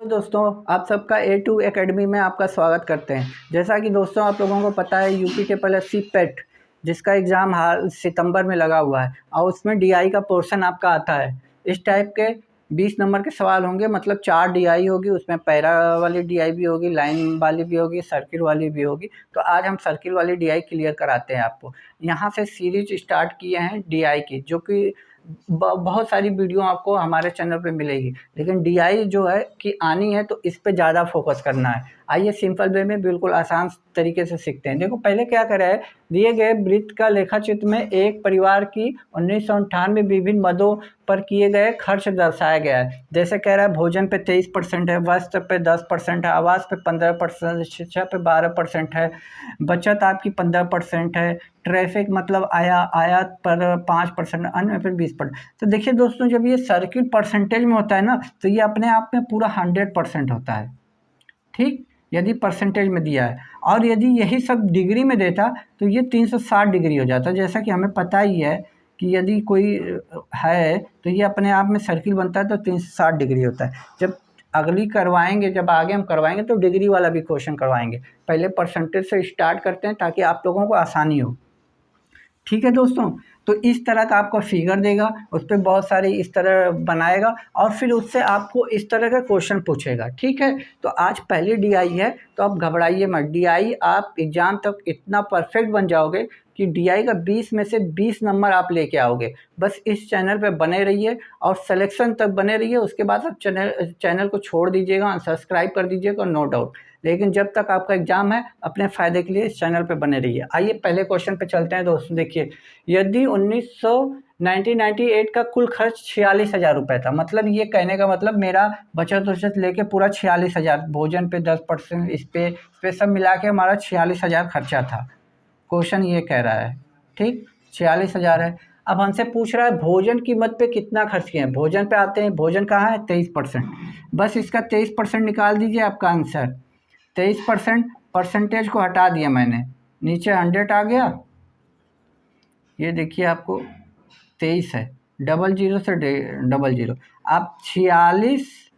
दोस्तों, आप सबका A2 एकेडमी में आपका स्वागत करते हैं। जैसा कि दोस्तों आप लोगों को पता है, यूपी के पहले सीपेट जिसका एग्ज़ाम हाल सितंबर में लगा हुआ है और उसमें डीआई का पोर्शन आपका आता है। इस टाइप के 20 नंबर के सवाल होंगे, मतलब 4 डीआई होगी, उसमें पैरा वाली डीआई भी होगी, लाइन वाली भी होगी, सर्किल वाली भी होगी। तो आज हम सर्किल वाली डीआई क्लियर कराते हैं आपको। यहाँ से सीरीज स्टार्ट किए हैं डीआई की, जो कि बहुत सारी वीडियो आपको हमारे चैनल पे मिलेगी, लेकिन डीआई जो है कि आनी है तो इस पे ज़्यादा फोकस करना है। आइए सिंपल वे में बिल्कुल आसान तरीके से सीखते हैं। देखो, पहले क्या करा है, दिए गए वृत्त का लेखा चित्र में एक परिवार की 1998 विभिन्न मदों पर किए गए खर्च दर्शाया गया है। जैसे कह रहा है, भोजन पे 23% है, वस्त्र पे 10% है, आवास पे 15%, शिक्षा पे 12% है, बचत आपकी 15% है, ट्रैफिक मतलब आयात पर 5%, अन्य पर 20%। तो देखिए दोस्तों, जब ये सर्किट परसेंटेज में होता है ना, तो ये अपने आप में पूरा 100% होता है। ठीक, यदि परसेंटेज में दिया है, और यदि यही सब डिग्री में देता तो ये 360 डिग्री हो जाता। जैसा कि हमें पता ही है कि यदि कोई है तो ये अपने आप में सर्किल बनता है तो 360 डिग्री होता है। जब अगली करवाएंगे, जब आगे हम करवाएंगे तो डिग्री वाला भी क्वेश्चन करवाएंगे। पहले परसेंटेज से स्टार्ट करते हैं ताकि आप लोगों को आसानी हो। ठीक है दोस्तों, तो इस तरह का आपको फिगर देगा, उस पर बहुत सारी इस तरह बनाएगा और फिर उससे आपको इस तरह का क्वेश्चन पूछेगा। ठीक है, तो आज पहली डीआई है, तो आप घबराइए मत। डीआई आप एग्ज़ाम तक इतना परफेक्ट बन जाओगे कि डीआई का 20 में से 20 नंबर आप लेके आओगे। बस इस चैनल पे बने रहिए और सिलेक्शन तक बने रहिए। उसके बाद आप चैनल को छोड़ दीजिएगा, अनसब्सक्राइब कर दीजिएगा, नो डाउट। लेकिन जब तक आपका एग्ज़ाम है, अपने फ़ायदे के लिए इस चैनल पे बने रहिए। आइए पहले क्वेश्चन पे चलते हैं दोस्तों। देखिए, यदि 1998 का कुल खर्च 46,000 रुपये था, मतलब ये कहने का मतलब मेरा बचत लेके पूरा 46,000, भोजन पे 10%, इस पे सब मिला के हमारा 46,000 खर्चा था। क्वेश्चन ये कह रहा है, ठीक, 46,000 है। अब हमसे पूछ रहा है भोजन कीमत पे कितना खर्च किए हैं। भोजन पे आते हैं, भोजन कहाँ है, 23%। बस इसका 23% निकाल दीजिए, आपका आंसर 23%। परसेंटेज को हटा दिया मैंने, नीचे 100 आ गया। ये देखिए आपको 23 है, डबल जीरो से डबल जीरो, आप 46,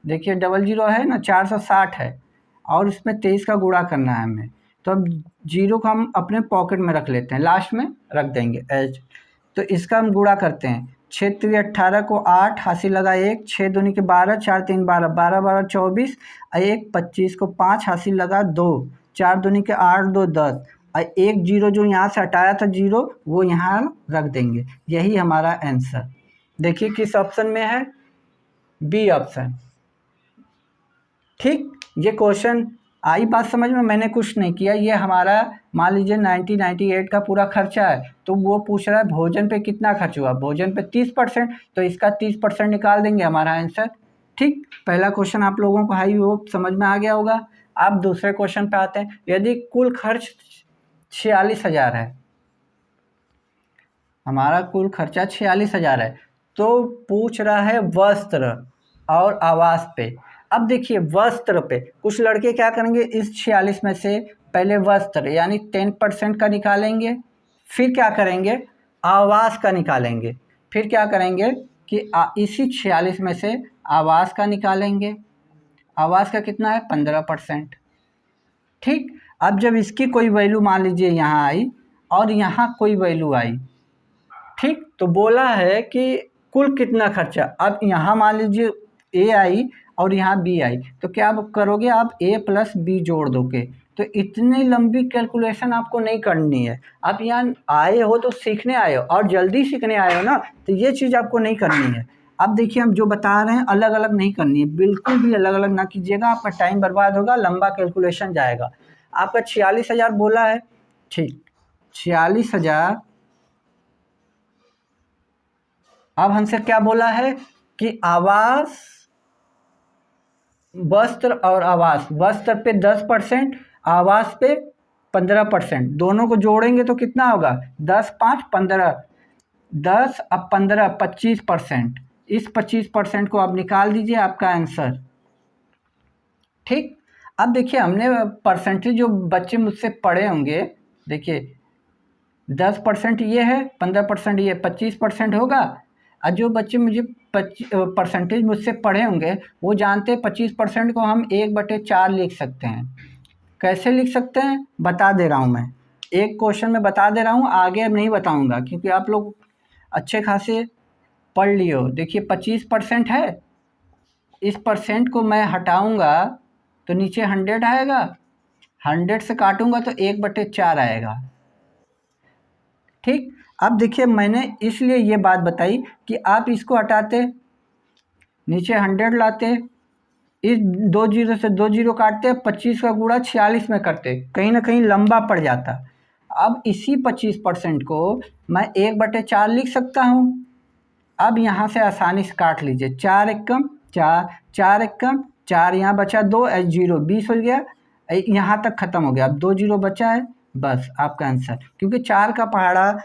देखिए डबल जीरो है ना, 460 है, और इसमें 23 का गुणा करना है हमें। तो अब जीरो को हम अपने पॉकेट में रख लेते हैं, लास्ट में रख देंगे एज। तो इसका हम गुणा करते हैं, 6 3 18 को 8, हासिल लगा 1, 6 दूनी के 12, 4 3 12, 12 12 24, 1 25 को 5, हासिल लगा 2, 4 दूनी के 8, 2 10, और एक जीरो जो यहाँ से हटाया था जीरो, वो यहाँ रख देंगे। यही हमारा आंसर। देखिए किस ऑप्शन में है, बी ऑप्शन। ठीक, ये क्वेश्चन आई बात समझ में, मैंने कुछ नहीं किया। ये हमारा मान लीजिए 1998 का पूरा खर्चा है, तो वो पूछ रहा है भोजन पे कितना खर्च हुआ। भोजन पे 30%, तो इसका 30% निकाल देंगे, हमारा आंसर। ठीक, पहला क्वेश्चन आप लोगों को हाई होप समझ में आ गया होगा। आप दूसरे क्वेश्चन पे आते हैं। यदि कुल खर्च 46,000 है, हमारा कुल खर्चा 46,000 है, तो पूछ रहा है वस्त्र और आवास पे। अब देखिए, वस्त्र पे कुछ लड़के क्या करेंगे, इस 46 में से पहले वस्त्र यानी 10% का निकालेंगे, फिर क्या करेंगे, आवास का निकालेंगे, फिर क्या करेंगे कि इसी 46 में से आवास का निकालेंगे। आवास का कितना है, 15%। ठीक, अब जब इसकी कोई वैल्यू मान लीजिए यहाँ आई और यहाँ कोई वैल्यू आई, ठीक, तो बोला है कि कुल कितना खर्चा। अब यहाँ मान लीजिए ए आई और यहाँ बी आई, तो क्या करोगे आप, ए प्लस बी जोड़ दोगे। तो इतनी लंबी कैलकुलेशन आपको नहीं करनी है। आप यहाँ आए हो तो सीखने आए हो, और जल्दी सीखने आए हो ना, तो ये चीज़ आपको नहीं करनी है। अब देखिए, हम जो बता रहे हैं अलग अलग नहीं करनी है, बिल्कुल भी अलग अलग ना कीजिएगा, आपका टाइम बर्बाद होगा, लंबा कैलकुलेशन जाएगा। आपका 46,000 बोला है, ठीक, 46,000। अब हमसे क्या बोला है कि आवास, वस्त्र और आवास, वस्त्र पे 10%, आवास पे 15%, दोनों को जोड़ेंगे तो कितना होगा, 10 5 15, 10 अब 15 25%। इस 25% को आप निकाल दीजिए, आपका आंसर। ठीक, अब देखिए, हमने परसेंटेज जो बच्चे मुझसे पढ़े होंगे, देखिए 10% ये है, 15% ये, 25% होगा। और जो बच्चे मुझे परसेंटेज मुझसे पढ़े होंगे वो जानते हैं 25% को हम 1/4 लिख सकते हैं। कैसे लिख सकते हैं बता दे रहा हूँ मैं, एक क्वेश्चन में बता दे रहा हूँ, आगे अब नहीं बताऊँगा क्योंकि आप लोग अच्छे खासे पढ़ लियो। देखिए 25% है, इस परसेंट को मैं हटाऊँगा तो नीचे 100 आएगा, 100 से काटूँगा तो 1/4 आएगा। ठीक, अब देखिए मैंने इसलिए ये बात बताई कि आप इसको हटाते, नीचे 100 लाते, इस 2 जीरो से 2 जीरो काटते, 25 का गुणा 46 में करते, कहीं ना कहीं लंबा पड़ जाता। अब इसी 25% को मैं 1/4 लिख सकता हूँ। अब यहाँ से आसानी से काट लीजिए, 4 एकम 4, 4 एकम 4, यहाँ बचा 2, 0 20 हो गया, यहाँ तक ख़त्म हो गया। अब 2 जीरो बचा है, बस आपका आंसर। क्योंकि 4 का पहाड़ा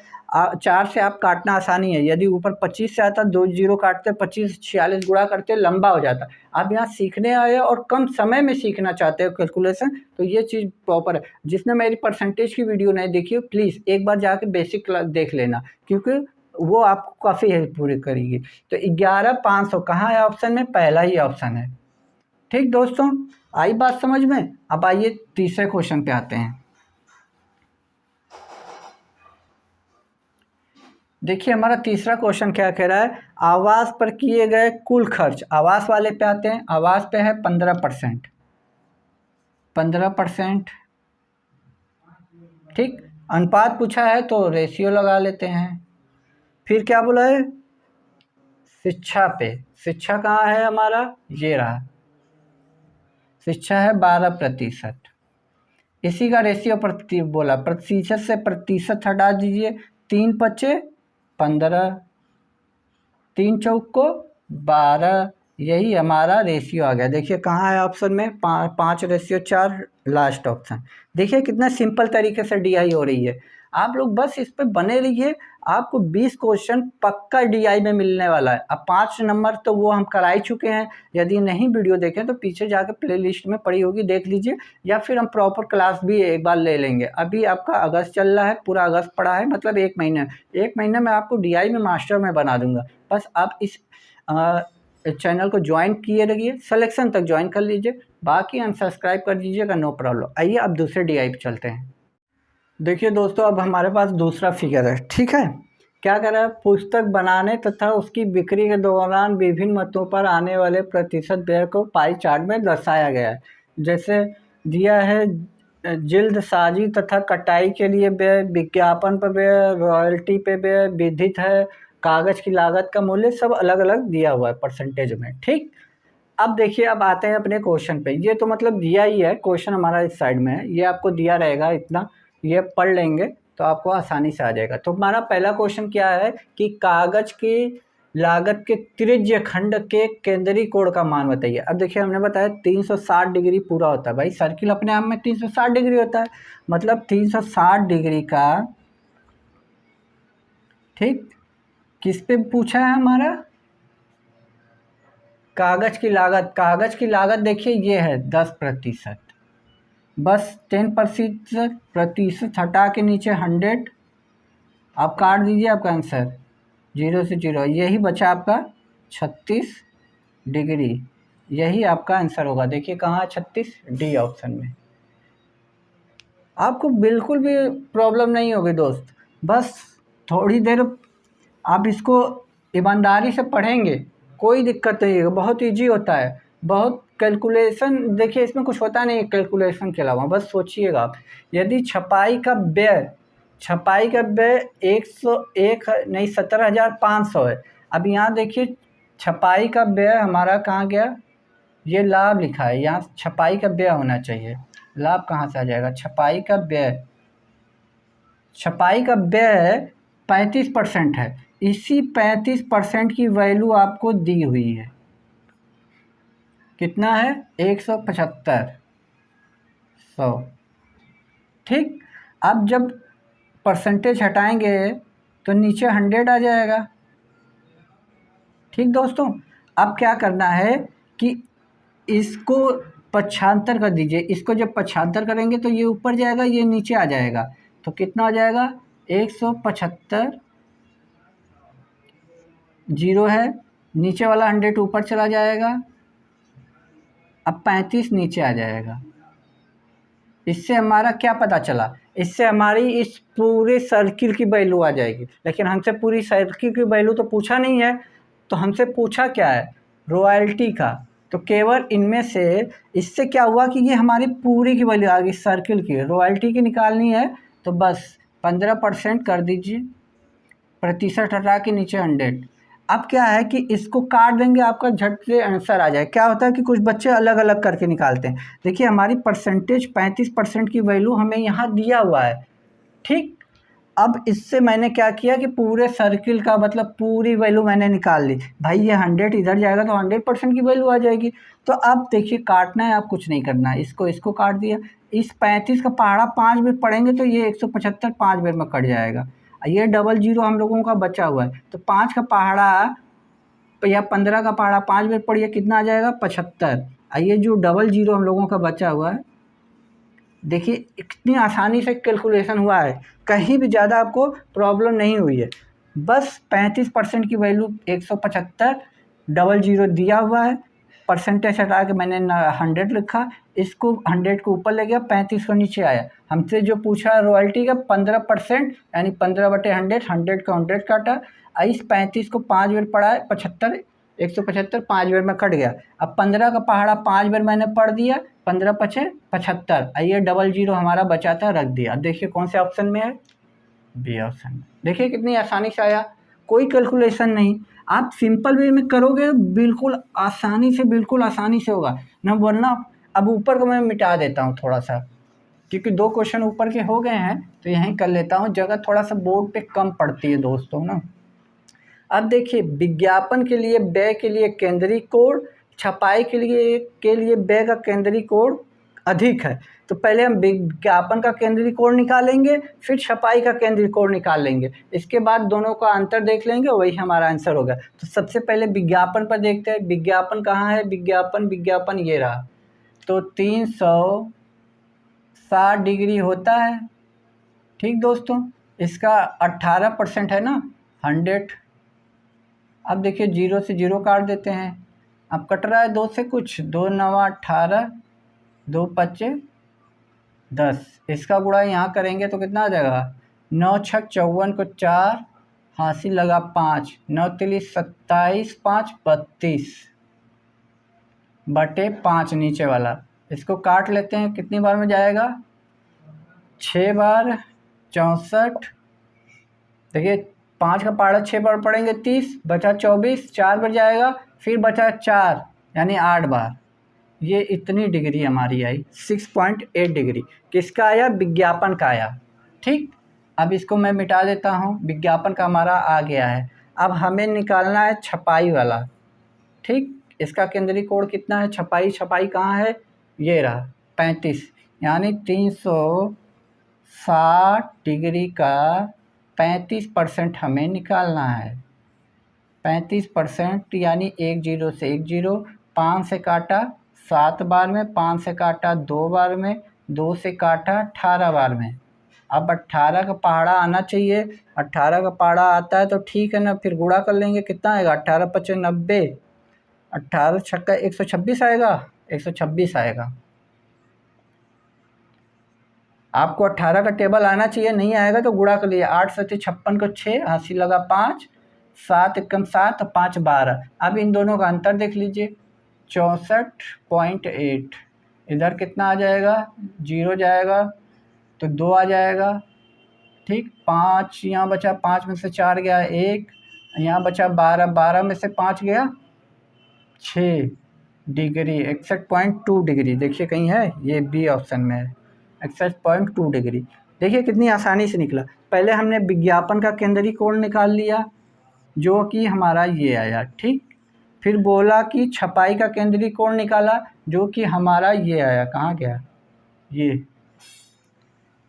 4 से आप काटना आसानी है, यदि ऊपर 25 से आता 2 जीरो काटते, 25 46 गुणा करते, लंबा हो जाता। आप यहाँ सीखने आए और कम समय में सीखना चाहते हो कैलकुलेशन, तो ये चीज़ प्रॉपर है। जिसने मेरी परसेंटेज की वीडियो नहीं देखी हो प्लीज़ एक बार जाके बेसिक देख लेना, क्योंकि वो आपको काफ़ी हेल्प पूरी करेगी। तो 11,500 कहाँ है ऑप्शन में, पहला ही ऑप्शन है। ठीक दोस्तों, आई बात समझ में। अब आइए तीसरे क्वेश्चन पे आते हैं। देखिए हमारा तीसरा क्वेश्चन क्या कह रहा है, आवास पर किए गए कुल खर्च, आवास वाले पे आते हैं। आवास पे है 15%, 15%। ठीक, अनुपात पूछा है तो रेशियो लगा लेते हैं। फिर क्या बोला है, शिक्षा पे, शिक्षा कहाँ है हमारा, ये रहा, शिक्षा है 12%। इसी का रेशियो बोला, प्रतिशत से प्रतिशत हटा दीजिए, 3 पच्चे 15, 3 चौक को 12, यही हमारा रेशियो आ गया। देखिए कहाँ है ऑप्शन में, 5:4 लास्ट ऑप्शन। देखिए कितना सिंपल तरीके से डीआई हो रही है। आप लोग बस इस पे बने रहिए, आपको 20 क्वेश्चन पक्का डीआई में मिलने वाला है। अब 5 नंबर तो वो हम करा ही चुके हैं, यदि नहीं वीडियो देखें तो पीछे जाकर प्लेलिस्ट में पड़ी होगी, देख लीजिए, या फिर हम प्रॉपर क्लास भी एक बार ले लेंगे। अभी आपका अगस्त चल रहा है, पूरा अगस्त पड़ा है, मतलब 1 महीना, 1 महीने में आपको डीआई में मास्टर में बना दूंगा। बस आप इस चैनल को ज्वाइन किए रहिए, सिलेक्शन तक ज्वाइन कर लीजिए, बाकी अनसब्सक्राइब कर दीजिएगा, नो प्रॉब्लम। आइए अब दूसरे डीआई पे चलते हैं। देखिए दोस्तों, अब हमारे पास दूसरा फिगर है। ठीक है, क्या कर रहा है, पुस्तक बनाने तथा उसकी बिक्री के दौरान विभिन्न मतों पर आने वाले प्रतिशत व्यय को पाई चार्ट में दर्शाया गया है। जैसे दिया है, जिल्दसाजी तथा कटाई के लिए व्यय, विज्ञापन पर व्यय, रॉयल्टी पे व्यय, विधित है, कागज की लागत का मूल्य, सब अलग अलग दिया हुआ है परसेंटेज में। ठीक, अब देखिए, अब आते हैं अपने क्वेश्चन पे। ये तो मतलब दिया ही है, क्वेश्चन हमारा इस साइड में है, ये आपको दिया रहेगा इतना, ये पढ़ लेंगे तो आपको आसानी से आ जाएगा। तो हमारा पहला क्वेश्चन क्या है कि कागज की लागत के त्रिज्य खंड के केंद्रीय कोण का मान बताइए। अब देखिए हमने बताया 360 डिग्री पूरा होता है, भाई सर्किल अपने आप में 360 डिग्री होता है, मतलब 360 डिग्री का, ठीक, किस पे पूछा है हमारा, कागज की लागत। कागज की लागत देखिए ये है 10%, बस 10% हटा के नीचे 100, आप काट दीजिए, आपका आंसर 0 से 0, यही बचा आपका 36 डिग्री, यही आपका आंसर होगा। देखिए कहाँ 36, डी ऑप्शन में। आपको बिल्कुल भी प्रॉब्लम नहीं होगी दोस्त, बस थोड़ी देर आप इसको ईमानदारी से पढ़ेंगे, कोई दिक्कत नहीं है, बहुत इजी होता है, बहुत कैलकुलेशन, देखिए इसमें कुछ होता नहीं है कैलकुलेशन के अलावा, बस सोचिएगा आप। यदि छपाई का व्यय 101 नहीं 17,500 है। अब यहाँ देखिए छपाई का व्यय हमारा कहाँ गया, ये लाभ लिखा है, यहाँ छपाई का व्यय होना चाहिए, लाभ कहाँ से आ जाएगा, छपाई का व्यय, छपाई का व्यय 35% है, इसी 35% की वैल्यू आपको दी हुई है, कितना है 175, 100। ठीक, अब जब परसेंटेज हटाएंगे तो नीचे 100 आ जाएगा। ठीक दोस्तों, अब क्या करना है कि इसको पक्षांतर कर दीजिए, इसको जब पक्षांतर करेंगे तो ये ऊपर जाएगा, ये नीचे आ जाएगा, तो कितना हो जाएगा 175, 0 है, नीचे वाला 100 ऊपर चला जाएगा, अब 35 नीचे आ जाएगा। इससे हमारा क्या पता चला, इससे हमारी इस पूरे सर्किल की वैल्यू आ जाएगी। लेकिन हमसे पूरी सर्किल की वैल्यू तो पूछा नहीं है, तो हमसे पूछा क्या है, रॉयल्टी का। तो केवल इनमें से इससे क्या हुआ कि ये हमारी पूरी की वैल्यू आ गई सर्किल की। रॉयल्टी की निकालनी है तो बस 15% कर दीजिए, प्रतिशत हटा के नीचे 100। अब क्या है कि इसको काट देंगे, आपका झट से आंसर आ जाए। क्या होता है कि कुछ बच्चे अलग अलग करके निकालते हैं। देखिए हमारी परसेंटेज 35% की वैल्यू हमें यहाँ दिया हुआ है, ठीक। अब इससे मैंने क्या किया कि पूरे सर्किल का मतलब पूरी वैल्यू मैंने निकाल ली। भाई ये 100 इधर जाएगा तो 100% की वैल्यू आ जाएगी। तो अब देखिए काटना है, आप कुछ नहीं करना है, इसको काट दिया। इस 35 का पहाड़ा 5 बार पढ़ेंगे तो ये 175 5 बार में कट जाएगा। ये 00 हम लोगों का बचा हुआ है, तो 5 का पहाड़ा या 15 का पहाड़ा 5 बार पढ़िए, कितना आ जाएगा 75। ये जो 00 हम लोगों का बचा हुआ है, देखिए कितनी आसानी से कैलकुलेशन हुआ है, कहीं भी ज़्यादा आपको प्रॉब्लम नहीं हुई है। बस 35% की वैल्यू 175, 00 दिया हुआ है, परसेंटेज हटा के मैंने 100 लिखा, इसको 100 को ऊपर ले गया, 35 को नीचे आया। हमसे जो पूछा रॉयल्टी का 15%, यानी 15/100, 100 का 100 काटा। इस 35 को 5 बार पढ़ा है, 75, 175 5 बार में कट गया। अब 15 का पहाड़ा 5 बार मैंने पढ़ दिया, 15 पचे 75। ये 00 हमारा बचा था, रख दिया। अब देखिए कौन से ऑप्शन में है, बी ऑप्शन में। देखिए कितनी आसानी से आया, कोई कैलकुलेशन नहीं। आप सिंपल वे में करोगे बिल्कुल आसानी से होगा ना, वरना अब ऊपर को मैं मिटा देता हूँ थोड़ा सा, क्योंकि 2 क्वेश्चन ऊपर के हो गए हैं तो यहीं कर लेता हूँ, जगह थोड़ा सा बोर्ड पे कम पड़ती है दोस्तों ना। अब देखिए विज्ञापन के लिए व्यय के लिए केंद्रीय कोण, छपाई के लिए व्यय का केंद्रीय कोण अधिक है। तो पहले हम विज्ञापन का केंद्रीय कोण निकालेंगे, फिर छपाई का केंद्रीय कोण निकाल लेंगे, इसके बाद दोनों का अंतर देख लेंगे, वही हमारा आंसर होगा। तो सबसे पहले विज्ञापन पर देखते हैं। विज्ञापन कहाँ है, विज्ञापन ये रहा। तो 360 डिग्री होता है, ठीक दोस्तों। इसका 18% है ना, 100। अब देखिए 0 से 0 काट देते हैं। अब कट रहा है 2 से कुछ, 2 9 18, 2 5 10। इसका गुणा यहाँ करेंगे तो कितना आ जाएगा, 9 6 54 को 4, हासिल लगा 5, 9 3 27, 5 32 बटे 5 नीचे वाला। इसको काट लेते हैं, कितनी बार में जाएगा, 6 बार, 64। देखिए 5 का पहाड़ा 6 बार पढ़ेंगे 30, बचा 24, 4 बार जाएगा, फिर बचा 4, यानी 8 बार। ये इतनी डिग्री हमारी आई, 6.8 डिग्री। किसका आया, विज्ञापन का आया, ठीक। अब इसको मैं मिटा देता हूँ, विज्ञापन का हमारा आ गया है। अब हमें निकालना है छपाई वाला, ठीक। इसका केंद्रीय कोण कितना है, छपाई कहाँ है, ये रहा 35, यानी 360 डिग्री का 35% हमें निकालना है। 35% यानी 10 से 10, 5 से काटा 7 बार में, 5 से काटा 2 बार में, 2 से काटा 18 बार में। अब 18 का पहाड़ा आना चाहिए, 18 का पहाड़ा आता है तो ठीक है ना, फिर गुणा कर लेंगे, कितना आएगा, 18 5 90, 18 छक्का 126 आएगा, 126 आएगा। आपको 18 का टेबल आना चाहिए, नहीं आएगा तो गुणा कर लिए, 8 7 56 को 6, हासिल लगा 5, 7 एकम 7, 5 12। अब इन दोनों का अंतर देख लीजिए, 64.8। इधर कितना आ जाएगा, 0 जाएगा तो 2 आ जाएगा, ठीक। 5 यहाँ बचा, 5 में से 4 गया 1, यहाँ बचा 12, 12 में से 5 गया 6 डिग्री, 61.2 डिग्री। देखिए कहीं है, ये बी ऑप्शन में है, 61.2 डिग्री। देखिए कितनी आसानी से निकला। पहले हमने विज्ञापन का केंद्रीय कोण निकाल लिया, जो कि हमारा ये आया, ठीक। फिर बोला कि छपाई का केंद्रीय कोण निकाला, जो कि हमारा ये आया, कहाँ गया ये।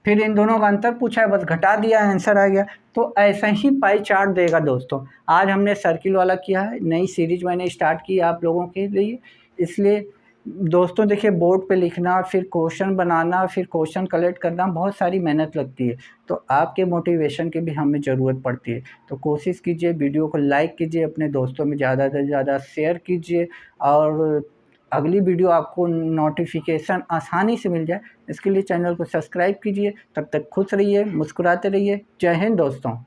फिर इन दोनों का अंतर पूछा है, बस घटा दिया, आंसर आ गया। तो ऐसा ही पाई चार्ट देगा दोस्तों। आज हमने सर्किल वाला किया है, नई सीरीज मैंने स्टार्ट की आप लोगों के लिए, इसलिए दोस्तों देखिए, बोर्ड पे लिखना, फिर क्वेश्चन बनाना, फिर क्वेश्चन कलेक्ट करना, बहुत सारी मेहनत लगती है। तो आपके मोटिवेशन की भी हमें ज़रूरत पड़ती है। तो कोशिश कीजिए, वीडियो को लाइक कीजिए, अपने दोस्तों में ज़्यादा से ज़्यादा शेयर कीजिए, और अगली वीडियो आपको नोटिफिकेशन आसानी से मिल जाए, इसके लिए चैनल को सब्सक्राइब कीजिए। तब तक खुश रहिए, मुस्कुराते रहिए। जय हिंद दोस्तों।